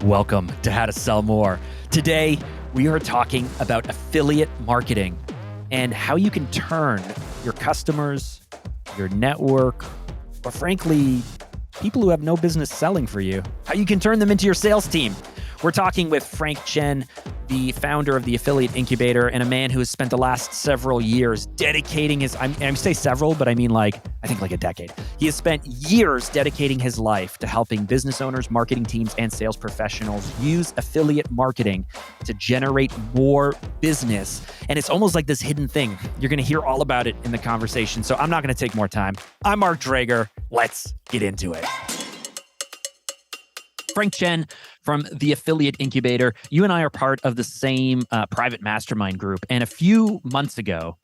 Welcome to How to Sell More. Today, we are talking about affiliate marketing and how you can turn your customers, your network, or frankly, people who have no business selling for you, how you can turn them into your sales team. We're talking with Frank Chen, the founder of the Affiliate Incubator, and a man who has spent the last several years dedicating his, I say several, but I mean I think a decade. He has spent years dedicating his life to helping business owners, marketing teams, and sales professionals use affiliate marketing to generate more business. And it's almost like this hidden thing. You're going to hear all about it in the conversation. So I'm not going to take more time. I'm Mark Drager. Let's get into it. Frank Chen from the Affiliate Incubator. You and I are part of the same private mastermind group. And a few months ago,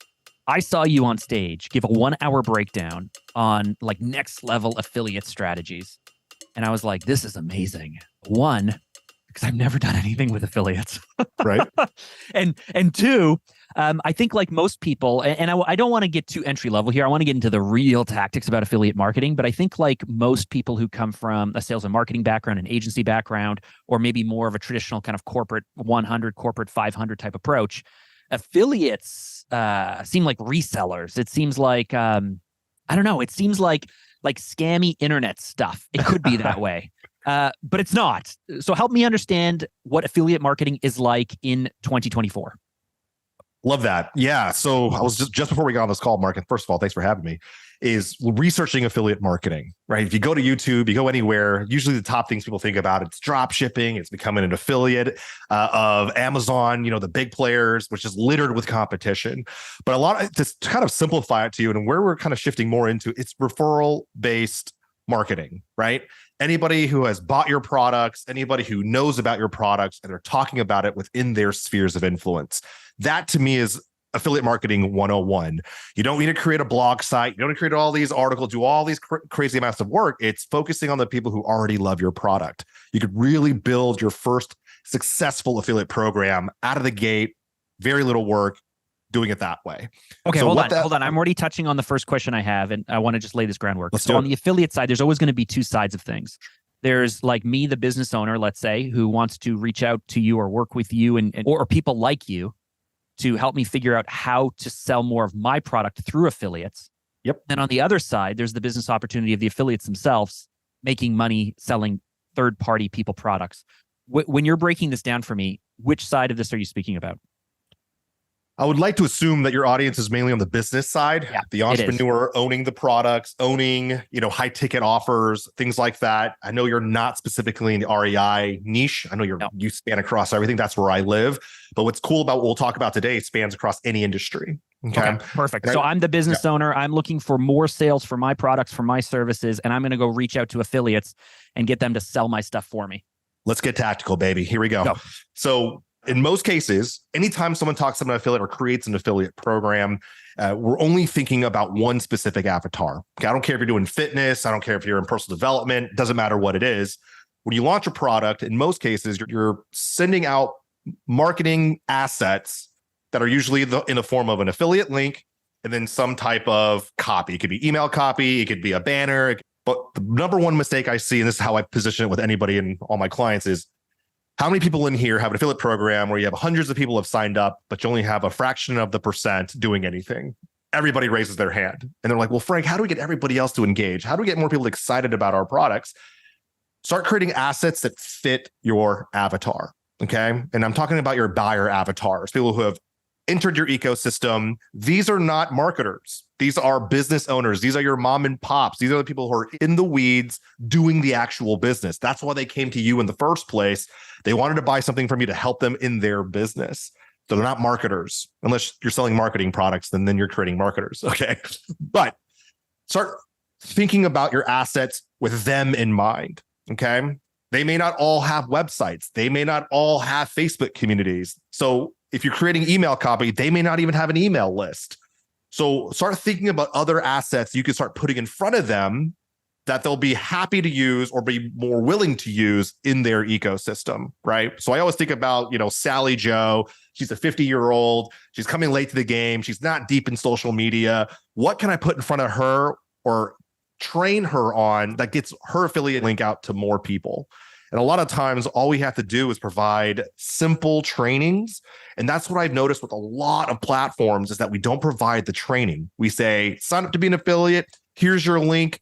I saw you on stage give a 1-hour breakdown on next level affiliate strategies. And I was like, this is amazing. One, because I've never done anything with affiliates. Right. And two, I think like most people, and I don't want to get too entry level here. I want to get into the real tactics about affiliate marketing. But I think like most people who come from a sales and marketing background, an agency background, or maybe more of a traditional kind of corporate 100, corporate 500 type approach, affiliates seem like resellers. It seems like, I don't know, it seems like scammy internet stuff. It could be that way. But it's not. So help me understand what affiliate marketing is like in 2024. Love that. Yeah. So I was just before we got on this call, Mark, and first of all, thanks for having me, is researching affiliate marketing, right? If you go to YouTube, you go anywhere, usually the top things people think about, it's drop shipping, it's becoming an affiliate of Amazon, the big players, which is littered with competition. But to kind of simplify it to you and where we're kind of shifting more into, it's referral-based marketing, right? Anybody who has bought your products, anybody who knows about your products, and they're talking about it within their spheres of influence. That to me is affiliate marketing 101. You don't need to create a blog site. You don't need to create all these articles, do all these crazy amounts of work. It's focusing on the people who already love your product. You could really build your first successful affiliate program out of the gate, very little work, doing it that way. Okay, so hold on. I'm already touching on the first question I have, and I want to just lay this groundwork. So on the affiliate side, there's always going to be two sides of things. There's like me, the business owner, let's say, who wants to reach out to you or work with you or people like you to help me figure out how to sell more of my product through affiliates. Yep. And on the other side, there's the business opportunity of the affiliates themselves making money selling third-party people products. When you're breaking this down for me, which side of this are you speaking about? I would like to assume that your audience is mainly on the business side, the entrepreneur owning the products, owning, high ticket offers, things like that. I know you're not specifically in the REI niche. I know you span across everything. That's where I live. But what's cool about what we'll talk about today spans across any industry. Okay, perfect. So I'm the business owner. I'm looking for more sales for my products, for my services, and I'm going to go reach out to affiliates and get them to sell my stuff for me. Let's get tactical, baby. Here we go. So in most cases, anytime someone talks about an affiliate or creates an affiliate program, we're only thinking about one specific avatar. Okay, I don't care if you're doing fitness. I don't care if you're in personal development. It doesn't matter what it is. When you launch a product, in most cases, you're sending out marketing assets that are usually in the form of an affiliate link and then some type of copy. It could be email copy. It could be a banner. But the number one mistake I see, and this is how I position it with anybody and all my clients, is how many people in here have an affiliate program where you have hundreds of people have signed up, but you only have a fraction of the percent doing anything? Everybody raises their hand. And they're like, well, Frank, how do we get everybody else to engage? How do we get more people excited about our products? Start creating assets that fit your avatar, okay? And I'm talking about your buyer avatars, people who have entered your ecosystem. These are not marketers. These are business owners. These are your mom and pops. These are the people who are in the weeds doing the actual business. That's why they came to you in the first place. They wanted to buy something from you to help them in their business. So they're not marketers. Unless you're selling marketing products, then you're creating marketers, okay? But start thinking about your assets with them in mind, okay? They may not all have websites. They may not all have Facebook communities. So if you're creating email copy, they may not even have an email list. So start thinking about other assets you can start putting in front of them that they'll be happy to use or be more willing to use in their ecosystem, right? So I always think about, Sally Joe. She's a 50-year-old. She's coming late to the game. She's not deep in social media. What can I put in front of her or train her on that gets her affiliate link out to more people? And a lot of times, all we have to do is provide simple trainings. And that's what I've noticed with a lot of platforms is that we don't provide the training. We say, sign up to be an affiliate. Here's your link.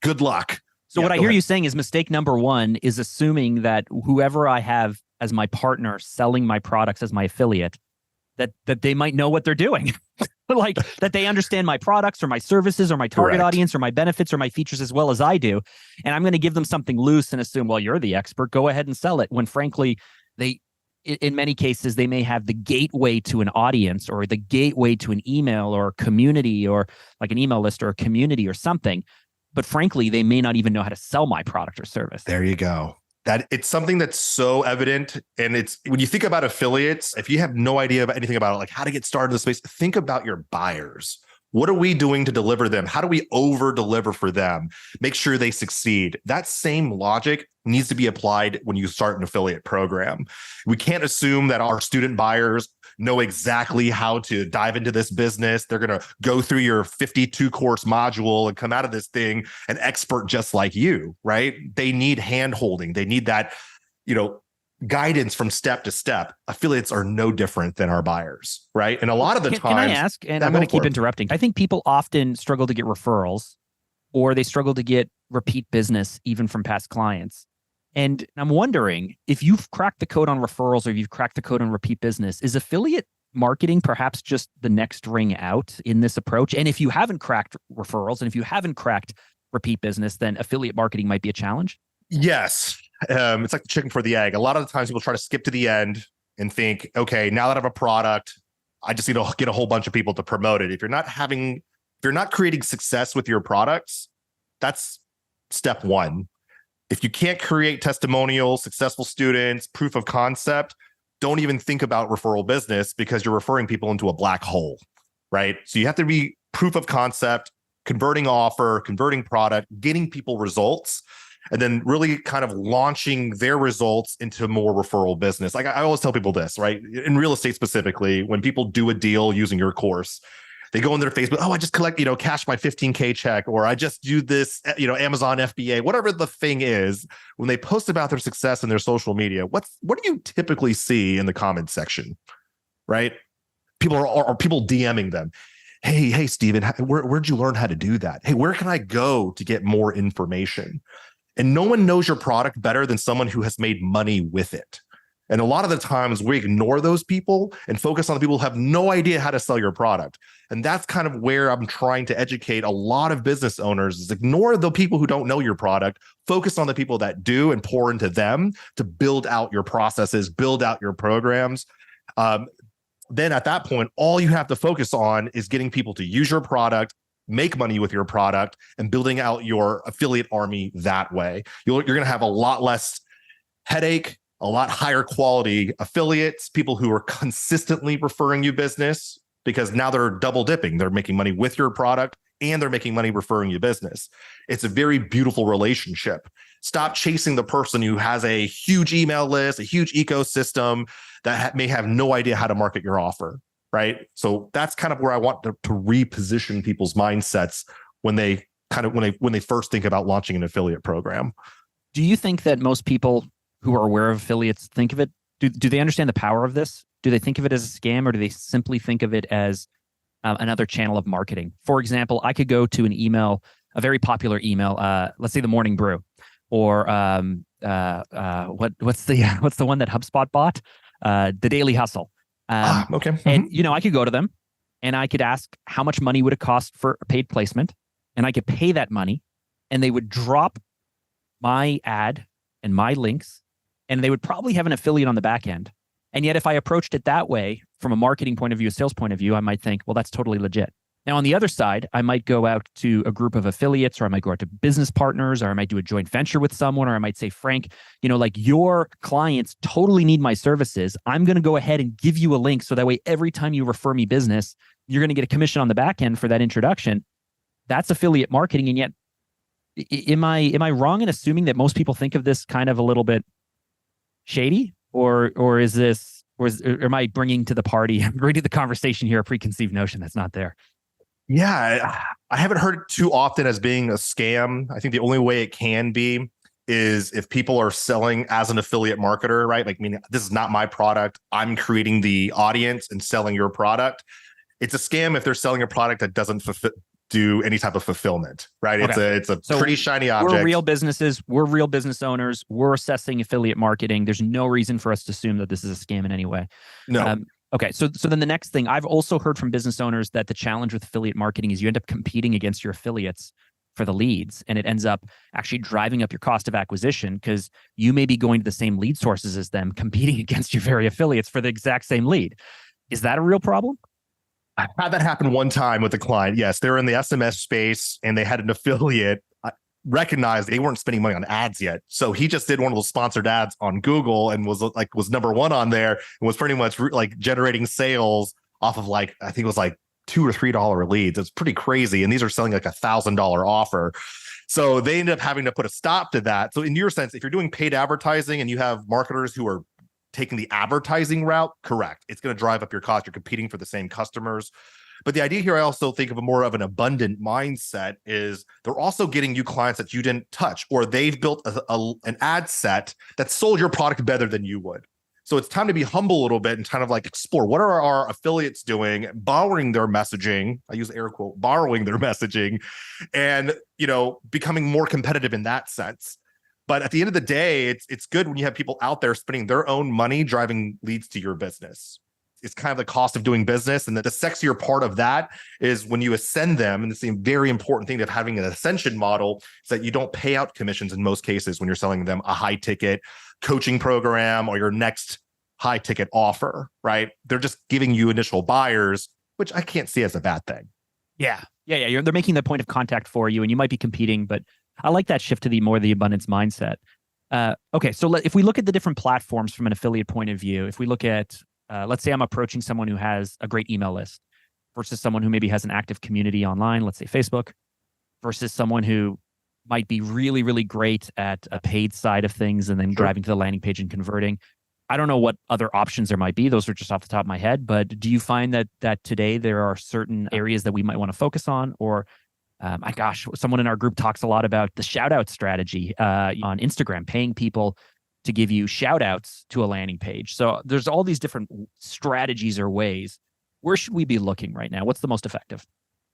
Good luck. So what I hear you saying is mistake number one is assuming that whoever I have as my partner selling my products as my affiliate, that they might know what they're doing. Like that they understand my products or my services or my target audience or my benefits or my features as well as I do. And I'm going to give them something loose and assume, well, you're the expert, go ahead and sell it. When frankly, in many cases, they may have the gateway to an audience or the gateway to an email or a community or like an email list or a community or something. But frankly, they may not even know how to sell my product or service. There you go. That it's something that's so evident. And it's when you think about affiliates, if you have no idea about anything about it, like how to get started in the space, think about your buyers. What are we doing to deliver them? How do we over deliver for them? Make sure they succeed. That same logic needs to be applied when you start an affiliate program. We can't assume that our student buyers know exactly how to dive into this business. They're going to go through your 52 course module and come out of this thing an expert just like you, right? They need hand holding. They need that, guidance from step to step. Affiliates are no different than our buyers, right? And a lot of the times, can I ask? And I'm going to keep interrupting. I think people often struggle to get referrals, or they struggle to get repeat business, even from past clients. And I'm wondering if you've cracked the code on referrals or you've cracked the code on repeat business, is affiliate marketing perhaps just the next ring out in this approach? And if you haven't cracked referrals and if you haven't cracked repeat business, then affiliate marketing might be a challenge? Yes. It's like the chicken for the egg. A lot of the times people try to skip to the end and think, okay, now that I have a product, I just need to get a whole bunch of people to promote it. If you're not creating success with your products, that's step one. If you can't create testimonials, successful students, proof of concept, don't even think about referral business because you're referring people into a black hole, right? So you have to be proof of concept, converting offer, converting product, getting people results, and then really kind of launching their results into more referral business. Like I always tell people this, right? In real estate specifically, when people do a deal using your course, they go on their Facebook, oh, I just cash my 15K check, or I just do this, Amazon FBA, whatever the thing is. When they post about their success in their social media, what do you typically see in the comments section, right? People are people DMing them. Hey, Steven, where'd you learn how to do that? Hey, where can I go to get more information? And no one knows your product better than someone who has made money with it. And a lot of the times we ignore those people and focus on the people who have no idea how to sell your product. And that's kind of where I'm trying to educate a lot of business owners is ignore the people who don't know your product, focus on the people that do and pour into them to build out your processes, build out your programs. Then at that point, all you have to focus on is getting people to use your product, make money with your product, and building out your affiliate army that way. You're going to have a lot less headache, a lot higher quality affiliates, people who are consistently referring you business because now they're double dipping. They're making money with your product and they're making money referring you business. It's a very beautiful relationship. Stop chasing the person who has a huge email list, a huge ecosystem that may have no idea how to market your offer, right? So that's kind of where I want to reposition people's mindsets when they first think about launching an affiliate program. Do you think that most people who are aware of affiliates think of it? Do they understand the power of this? Do they think of it as a scam, or do they simply think of it as another channel of marketing? For example, I could go to an email, a very popular email, let's say the Morning Brew, or what's the one that HubSpot bought? The Daily Hustle. Okay. Mm-hmm. And I could go to them and I could ask how much money would it cost for a paid placement, and I could pay that money, and they would drop my ad and my links, and they would probably have an affiliate on the back end. And yet if I approached it that way, from a marketing point of view, a sales point of view, I might think, well, that's totally legit. Now, on the other side, I might go out to a group of affiliates, or I might go out to business partners, or I might do a joint venture with someone, or I might say, Frank, your clients totally need my services. I'm going to go ahead and give you a link. So that way, every time you refer me business, you're going to get a commission on the back end for that introduction. That's affiliate marketing. And yet, am I wrong in assuming that most people think of this kind of a little bit shady, or am I bringing to the party, bringing to the conversation here a preconceived notion that's not there? Yeah, I haven't heard it too often as being a scam. I think the only way it can be is if people are selling as an affiliate marketer, right? Like, meaning this is not my product. I'm creating the audience and selling your product. It's a scam if they're selling a product that doesn't do any type of fulfillment, right? Okay. It's a So pretty shiny object. we're real businesses. We're real business owners. We're assessing affiliate marketing. There's no reason for us to assume that this is a scam in any way. No. Okay. So then the next thing, I've also heard from business owners that the challenge with affiliate marketing is you end up competing against your affiliates for the leads, and it ends up actually driving up your cost of acquisition because you may be going to the same lead sources as them, competing against your very affiliates for the exact same lead. Is that a real problem? I had that happen one time with a client. Yes, they're in the SMS space and they had an affiliate. I recognized they weren't spending money on ads yet. So he just did one of those sponsored ads on Google and was number one on there and was pretty much like generating sales off of like, I think it was like $2 or $3 leads. It's pretty crazy. And these are selling like $1,000 offer. So they ended up having to put a stop to that. So in your sense, if you're doing paid advertising and you have marketers who are taking the advertising route, correct. It's going to drive up your cost. You're competing for the same customers. But the idea here, I also think of a more of an abundant mindset is they're also getting you clients that you didn't touch, or they've built an ad set that sold your product better than you would. So it's time to be humble a little bit and kind of like explore what are our affiliates doing, borrowing their messaging. I use air quote, borrowing their messaging and, becoming more competitive in that sense. But at the end of the day, it's good when you have people out there spending their own money driving leads to your business. It's kind of the cost of doing business. And the sexier part of that is when you ascend them. And it's the very important thing of having an ascension model is that you don't pay out commissions in most cases when you're selling them a high ticket coaching program or your next high ticket offer, right? They're just giving you initial buyers, which I can't see as a bad thing. Yeah. They're making the point of contact for you, and you might be competing, but I like that shift to the abundance mindset. Okay, so if we look at the different platforms from an affiliate point of view, if we look at, let's say I'm approaching someone who has a great email list versus someone who maybe has an active community online, let's say Facebook, versus someone who might be really, really great at a paid side of things and then driving to the landing page and converting. I don't know what other options there might be. Those are just off the top of my head. But do you find that today there are certain areas that we might want to focus on? Or, my gosh, someone in our group talks a lot about the shout out strategy on Instagram, paying people to give you shout outs to a landing page. So there's all these different strategies or ways. Where should we be looking right now? What's the most effective?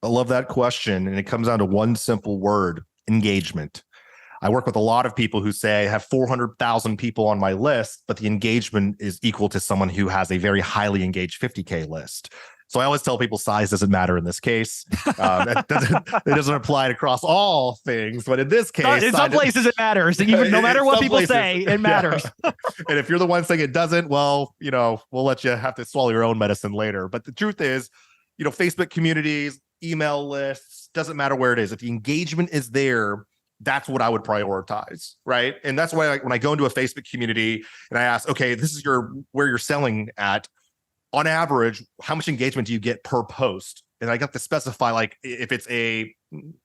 I love that question. And it comes down to one simple word: engagement. I work with a lot of people who say I have 400,000 people on my list, but the engagement is equal to someone who has a very highly engaged 50K list. So I always tell people size doesn't matter in this case. It doesn't apply across all things, but in this case, in some places it matters. Even no matter what people say, it matters. Yeah. And if you're the one saying it doesn't, well, we'll let you have to swallow your own medicine later. But the truth is, Facebook communities, email lists, doesn't matter where it is. If the engagement is there, that's what I would prioritize, right? And that's why when I go into a Facebook community and I ask, okay, this is where you're selling at, on average, how much engagement do you get per post? And I got to specify, like, if it's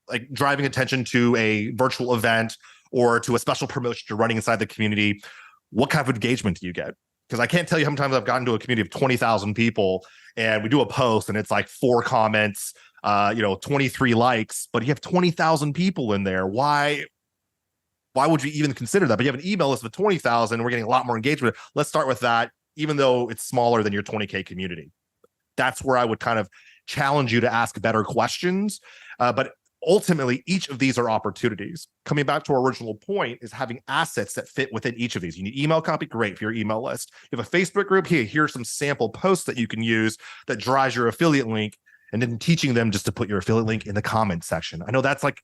like driving attention to a virtual event or to a special promotion you're running inside the community, what kind of engagement do you get? Because I can't tell you how many times I've gotten to a community of 20,000 people and we do a post and it's like 4 comments, 23 likes, but you have 20,000 people in there. Why would you even consider that? But you have an email list of 20,000 and we're getting a lot more engagement. Let's start with that, even though it's smaller than your 20K community. That's where I would kind of challenge you to ask better questions. But ultimately, each of these are opportunities. Coming back to our original point is having assets that fit within each of these. You need email copy, great, for your email list. You have a Facebook group, here's some sample posts that you can use that drives your affiliate link, and then teaching them just to put your affiliate link in the comment section. I know that's like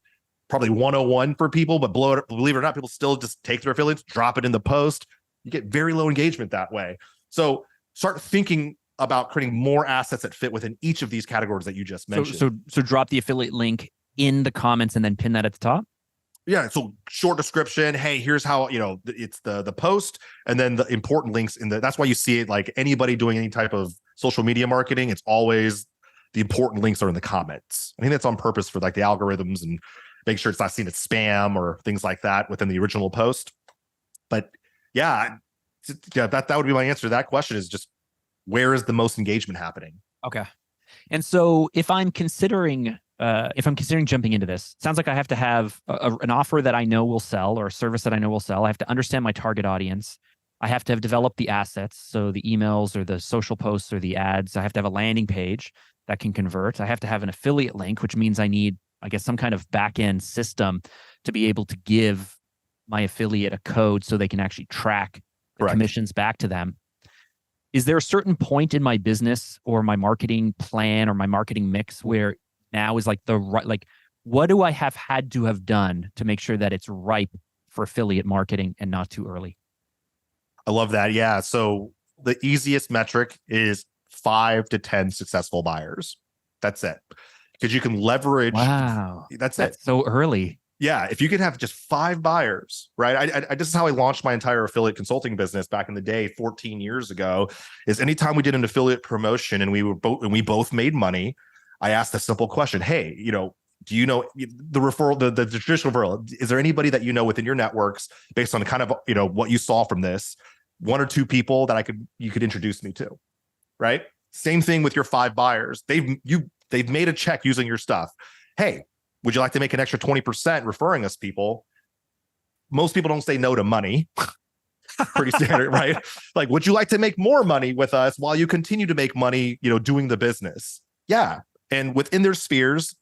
probably 101 for people, but believe it or not, people still just take their affiliates, drop it in the post. You get very low engagement that way. So start thinking about creating more assets that fit within each of these categories that you just mentioned. So drop the affiliate link in the comments and then pin that at the top. Yeah. So short description. Hey, here's how, it's the post, and then the important links that's why you see it, like anybody doing any type of social media marketing, it's always the important links are in the comments. I think that's on purpose for like the algorithms and make sure it's not seen as spam or things like that within the original post. But yeah, that would be my answer to that question, is just where is the most engagement happening? Okay. And so if I'm considering if I'm considering jumping into this, sounds like I have to have an offer that I know will sell or a service that I know will sell. I have to understand my target audience. I have to have developed the assets, so the emails or the social posts or the ads. I have to have a landing page that can convert. I have to have an affiliate link, which means I need, I guess, some kind of back end system to be able to give my affiliate a code so they can actually track the Correct. commissions back to them. Is there a certain point in my business or my marketing plan or my marketing mix where now is like the right, like, what do I have had to have done to make sure that it's ripe for affiliate marketing and not too early? I love that. Yeah. So the easiest metric is 5 to 10 successful buyers. That's it. Because you can leverage. Wow. That's it. So early. Yeah. If you could have just 5 buyers, right? This is how I launched my entire affiliate consulting business back in the day, 14 years ago, is anytime we did an affiliate promotion and we both made money, I asked a simple question. Hey, do you know the referral, the traditional referral? Is there anybody that you know within your networks based on kind of, what you saw from this, 1 or 2 people that you could introduce me to, right? Same thing with your 5 buyers. They've made a check using your stuff. Hey, would you like to make an extra 20% referring us people? Most people don't say no to money. Pretty standard, right? Like, would you like to make more money with us while you continue to make money, doing the business? Yeah. And within their spheres,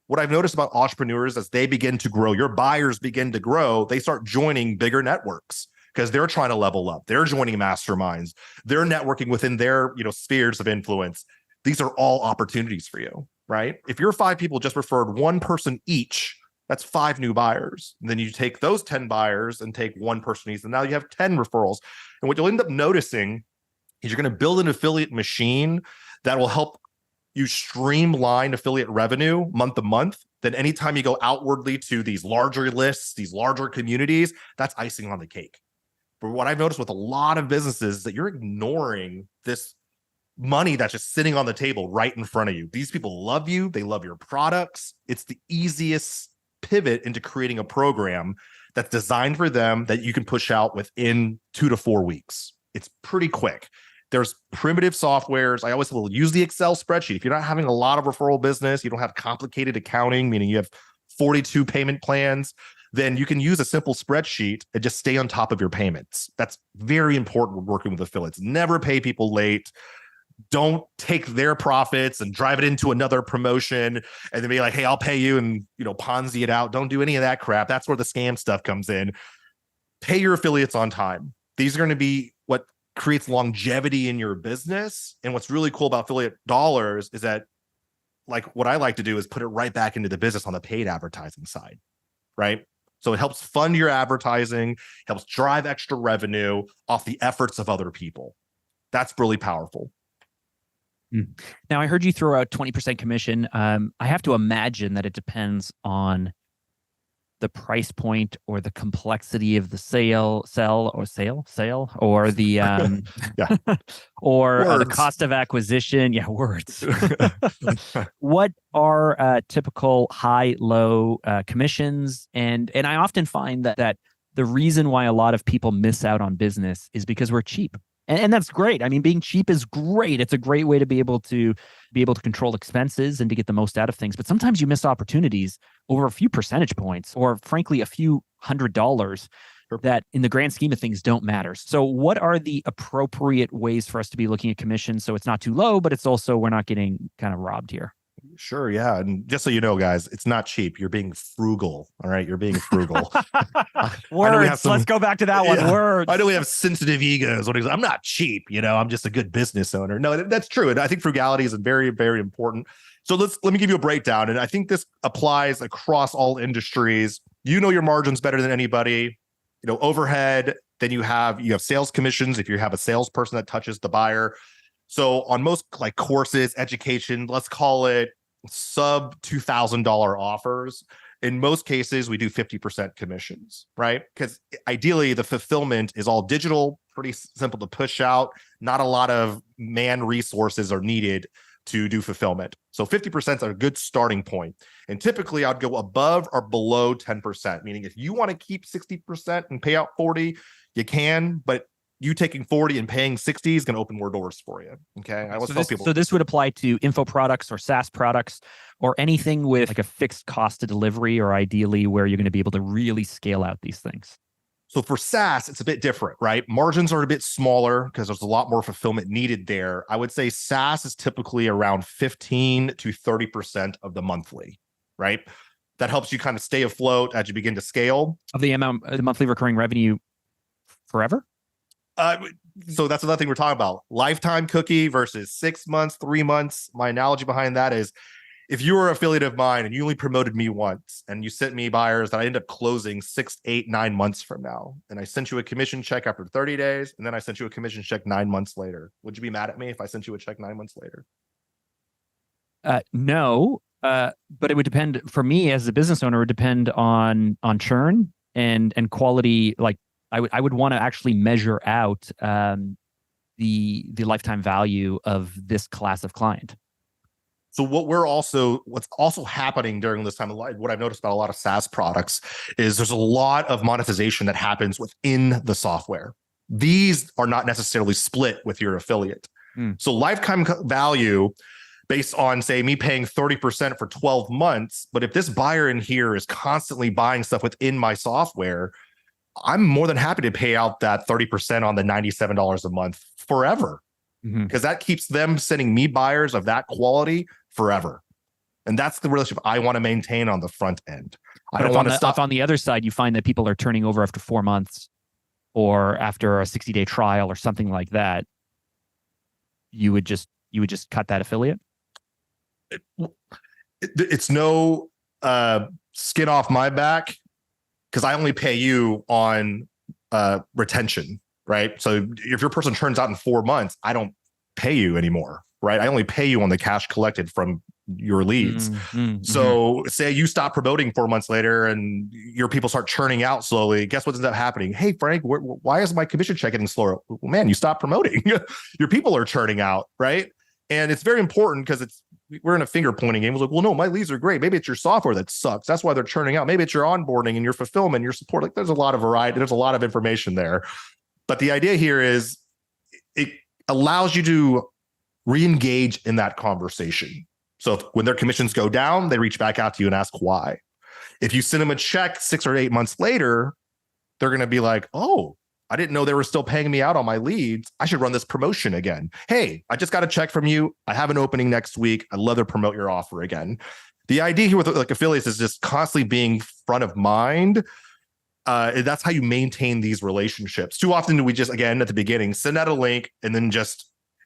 what I've noticed about entrepreneurs as they begin to grow, your buyers begin to grow, they start joining bigger networks because they're trying to level up. They're joining masterminds. They're networking within their, spheres of influence. These are all opportunities for you, right? If your 5 people just referred 1 person each, that's 5 new buyers. And then you take those 10 buyers and take 1 person each, and now you have 10 referrals. And what you'll end up noticing is you're going to build an affiliate machine that will help you streamline affiliate revenue month to month. Then anytime you go outwardly to these larger lists, these larger communities, that's icing on the cake. But what I've noticed with a lot of businesses is that you're ignoring this money that's just sitting on the table right in front of you. These people love you. They love your products. It's the easiest pivot into creating a program that's designed for them that you can push out within 2 to 4 weeks. It's pretty quick. There's primitive softwares. I always will use the Excel spreadsheet. If you're not having a lot of referral business, you don't have complicated accounting, meaning you have 42 payment plans, then you can use a simple spreadsheet and just stay on top of your payments. That's very important when working with affiliates. Never pay people late. Don't take their profits and drive it into another promotion and then be like, hey, I'll pay you and, Ponzi it out. Don't do any of that crap. That's where the scam stuff comes in. Pay your affiliates on time. These are going to be what creates longevity in your business. And what's really cool about affiliate dollars is that, like, what I like to do is put it right back into the business on the paid advertising side, right? So it helps fund your advertising, helps drive extra revenue off the efforts of other people. That's really powerful. Now, I heard you throw out 20% commission. I have to imagine that it depends on the price point or the complexity of the sale, or the yeah. or the cost of acquisition. Yeah, words. What are typical high, low commissions? And I often find that the reason why a lot of people miss out on business is because we're cheap. And that's great. I mean, being cheap is great. It's a great way to be able to control expenses and to get the most out of things. But sometimes you miss opportunities over a few percentage points, or frankly, a few $100s that in the grand scheme of things don't matter. So what are the appropriate ways for us to be looking at commission so it's not too low, but it's also we're not getting kind of robbed here? Sure. Yeah. And just so you know, guys, it's not cheap. You're being frugal. All right. You're being frugal. Words. Let's go back to that one. Yeah, words. I know we have sensitive egos. I'm not cheap. I'm just a good business owner. No, that's true. And I think frugality is very, very important. So let me give you a breakdown. And I think this applies across all industries. Your margins better than anybody. Overhead. Then you have sales commissions if you have a salesperson that touches the buyer. So on most like courses, education, let's call it sub $2,000 offers. In most cases, we do 50% commissions, right? Because ideally the fulfillment is all digital, pretty simple to push out. Not a lot of man resources are needed to do fulfillment. So 50% is a good starting point. And typically I'd go above or below 10%, meaning if you want to keep 60% and pay out 40, you can, but you taking 40 and paying 60 is going to open more doors for you. Okay. I always tell people. So this would apply to info products or SaaS products or anything with like a fixed cost of delivery, or ideally where you're going to be able to really scale out these things. So for SaaS, it's a bit different, right? Margins are a bit smaller because there's a lot more fulfillment needed there. I would say SaaS is typically around 15 to 30% of the monthly, right? That helps you kind of stay afloat as you begin to scale. Of the monthly recurring revenue forever? So that's another thing we're talking about. Lifetime cookie versus 6 months, 3 months. My analogy behind that is, if you were an affiliate of mine and you only promoted me once and you sent me buyers that I end up closing 6, 8, 9 months from now, and I sent you a commission check after 30 days, and then I sent you a commission check 9 months later, would you be mad at me if I sent you a check 9 months later? No, but it would depend. For me as a business owner, it would depend on churn and quality. Like I would want to actually measure out the lifetime value of this class of client. So what's also happening during this time, what I've noticed about a lot of SaaS products is there's a lot of monetization that happens within the software. These are not necessarily split with your affiliate. So lifetime value based on, say, me paying 30% for 12 months, but if this buyer in here is constantly buying stuff within my software, I'm more than happy to pay out that 30% on the $97 a month forever, because that keeps them sending me buyers of that quality forever. And that's the relationship I want to maintain on the front end. I don't want to stop. If on the other side, you find that people are turning over after 4 months or after a 60-day trial or something like that, you would just cut that affiliate? It's no skin off my back, because I only pay you on retention, right? So if your person turns out in 4 months, I don't pay you anymore, right? I only pay you on the cash collected from your leads. So say you stop promoting 4 months later and your people start churning out slowly. Guess what ends up happening? Hey, Frank, why is my commission check getting slower? Well, man, you stopped promoting. Your people are churning out, right? And it's very important because we're in a finger pointing game. It's like, well, no, my leads are great. Maybe it's your software that sucks. That's why they're churning out. Maybe it's your onboarding and your fulfillment, your support. Like, there's a lot of variety. There's a lot of information there. But the idea here is it allows you to re-engage in that conversation. So when their commissions go down, they reach back out to you and ask why. If you send them a check 6 or 8 months later, they're going to be like, oh, I didn't know they were still paying me out on my leads. I should run this promotion again. Hey, I just got a check from you. I have an opening next week. I'd love to promote your offer again. The idea here with like affiliates is just constantly being front of mind. That's how you maintain these relationships. Too often do we just, again, at the beginning, send out a link and then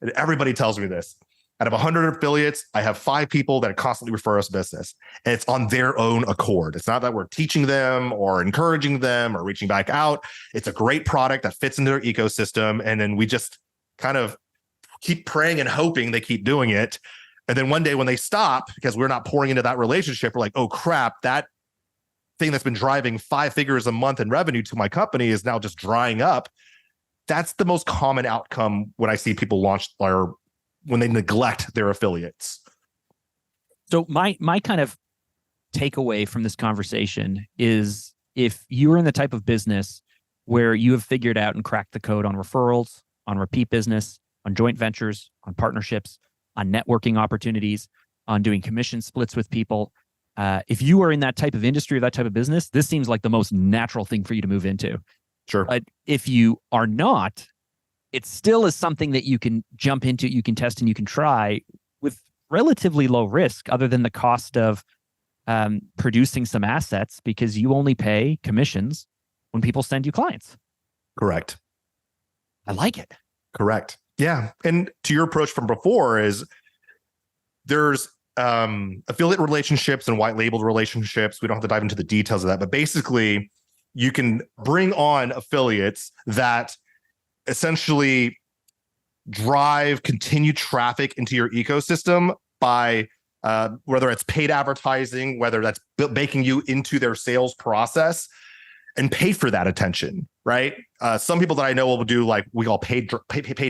and everybody tells me this. Out of 100 affiliates, I have 5 people that constantly refer us business. And it's on their own accord. It's not that we're teaching them or encouraging them or reaching back out. It's a great product that fits into their ecosystem. And then we just kind of keep praying and hoping they keep doing it. And then one day when they stop, because we're not pouring into that relationship, we're like, oh crap, that thing that's been driving 5 figures a month in revenue to my company is now just drying up. That's the most common outcome when I see people launch or when they neglect their affiliates. So my kind of takeaway from this conversation is, if you're in the type of business where you have figured out and cracked the code on referrals, on repeat business, on joint ventures, on partnerships, on networking opportunities, on doing commission splits with people, if you are in that type of industry or that type of business, this seems like the most natural thing for you to move into. Sure. But if you are not, it still is something that you can jump into, you can test, and you can try with relatively low risk, other than the cost of producing some assets, because you only pay commissions when people send you clients. Correct. I like it. Correct. Yeah. And to your approach from before is there's affiliate relationships and white labeled relationships. We don't have to dive into the details of that, but basically you can bring on affiliates that essentially drive continued traffic into your ecosystem by whether it's paid advertising, whether that's baking you into their sales process, and pay for that attention, right? Some people that I know will do like we call paid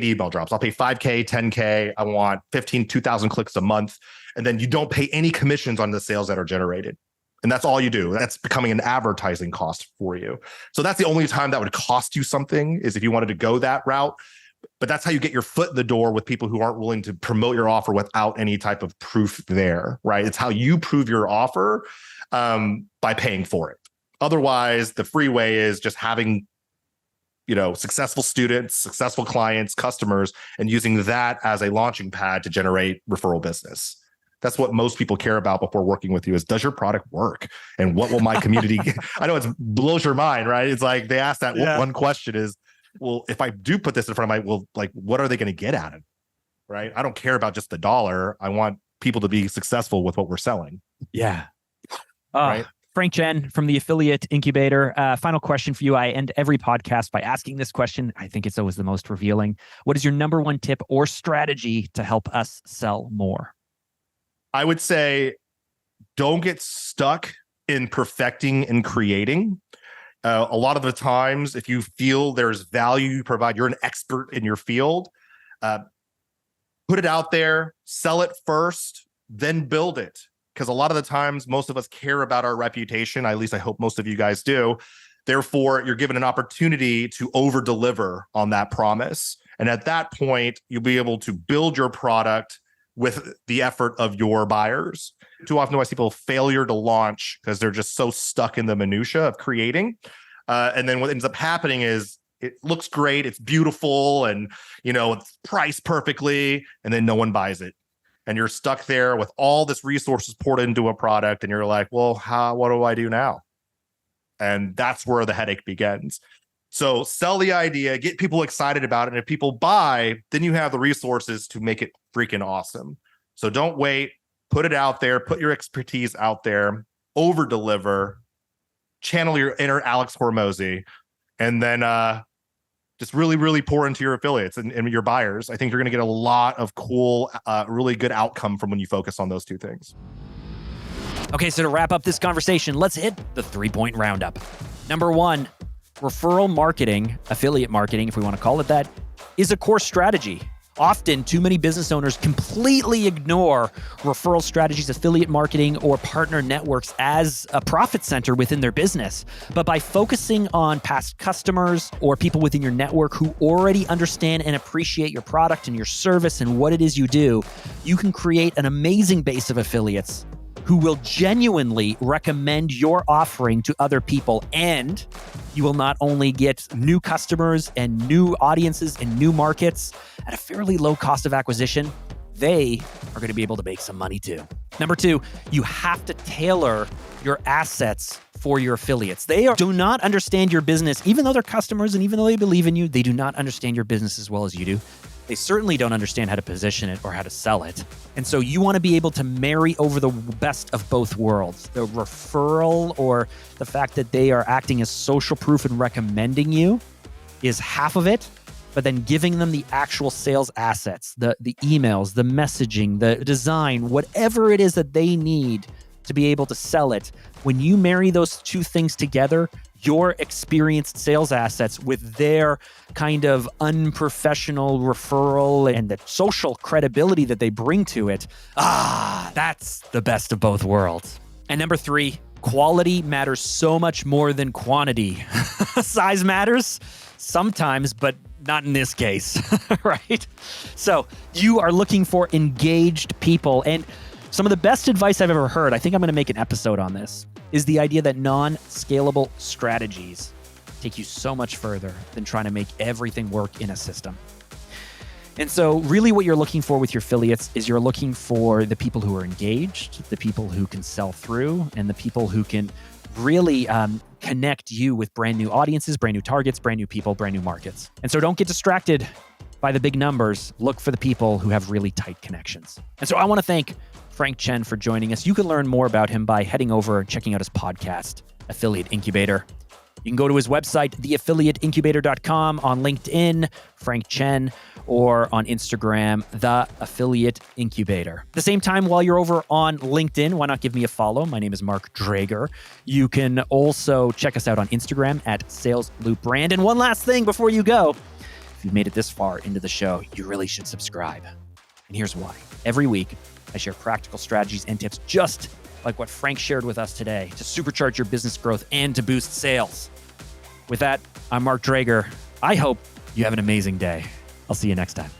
email drops. I'll pay 5K, 10K. I want 2,000 clicks a month. And then you don't pay any commissions on the sales that are generated. And that's all you do. That's becoming an advertising cost for you. So that's the only time that would cost you something, is if you wanted to go that route. But that's how you get your foot in the door with people who aren't willing to promote your offer without any type of proof there, right? It's how you prove your offer by paying for it. Otherwise, the free way is just having, successful students, successful clients, customers, and using that as a launching pad to generate referral business. That's what most people care about before working with you, is, does your product work? And what will my community get? I know it blows your mind, right? It's like they ask that one question is, well, if I do put this in front of what are they going to get out of it? Right? I don't care about just the dollar. I want people to be successful with what we're selling. Yeah. Right. Frank Chen from the Affiliate Incubator. Final question for you. I end every podcast by asking this question. I think it's always the most revealing. What is your number one tip or strategy to help us sell more? I would say, don't get stuck in perfecting and creating. A lot of the times, if you feel there's value you provide, you're an expert in your field, put it out there, sell it first, then build it. Because a lot of the times, most of us care about our reputation. At least I hope most of you guys do. Therefore, you're given an opportunity to over deliver on that promise. And at that point, you'll be able to build your product with the effort of your buyers. Too often I see people failure to launch because they're just so stuck in the minutia of creating. And then what ends up happening is it looks great, it's beautiful, and it's priced perfectly, and then no one buys it. And you're stuck there with all this resources poured into a product, and you're like, well, what do I do now? And that's where the headache begins. So sell the idea, get people excited about it. And if people buy, then you have the resources to make it freaking awesome. So don't wait, put it out there, put your expertise out there, over deliver, channel your inner Alex Hormozy, and then just really, really pour into your affiliates and your buyers. I think you're going to get a lot of cool, really good outcome from when you focus on those two things. Okay, so to wrap up this conversation, let's hit the 3-point roundup. Number 1, referral marketing, affiliate marketing, if we want to call it that, is a core strategy. Often, too many business owners completely ignore referral strategies, affiliate marketing, or partner networks as a profit center within their business. But by focusing on past customers or people within your network who already understand and appreciate your product and your service and what it is you do, you can create an amazing base of affiliates who will genuinely recommend your offering to other people. And you will not only get new customers and new audiences and new markets at a fairly low cost of acquisition, they are going to be able to make some money too. Number 2, you have to tailor your assets for your affiliates. They do not understand your business, even though they're customers and even though they believe in you, they do not understand your business as well as you do. They certainly don't understand how to position it or how to sell it. And so you want to be able to marry over the best of both worlds. The referral, or the fact that they are acting as social proof and recommending you, is half of it. But then giving them the actual sales assets, the emails, the messaging, the design, whatever it is that they need to be able to sell it. When you marry those two things together, your experienced sales assets with their kind of unprofessional referral and the social credibility that they bring to it, that's the best of both worlds. And number 3, quality matters so much more than quantity. Size matters sometimes, but not in this case, right? So you are looking for engaged people. And some of the best advice I've ever heard, I think I'm going to make an episode on this, is the idea that non-scalable strategies take you so much further than trying to make everything work in a system. And so really what you're looking for with your affiliates is you're looking for the people who are engaged, the people who can sell through, and the people who can really connect you with brand new audiences, brand new targets, brand new people, brand new markets. And so don't get distracted by the big numbers. Look for the people who have really tight connections. And so I want to thank Frank Chen for joining us. You can learn more about him by heading over and checking out his podcast, Affiliate Incubator. You can go to his website, theaffiliateincubator.com, on LinkedIn, Frank Chen, or on Instagram, The Affiliate Incubator. At the same time, while you're over on LinkedIn, why not give me a follow? My name is Mark Drager. You can also check us out on Instagram at Sales Loop Brand. And one last thing before you go, if you've made it this far into the show, you really should subscribe. And here's why. Every week, I share practical strategies and tips just like what Frank shared with us today to supercharge your business growth and to boost sales. With that, I'm Mark Drager. I hope you have an amazing day. I'll see you next time.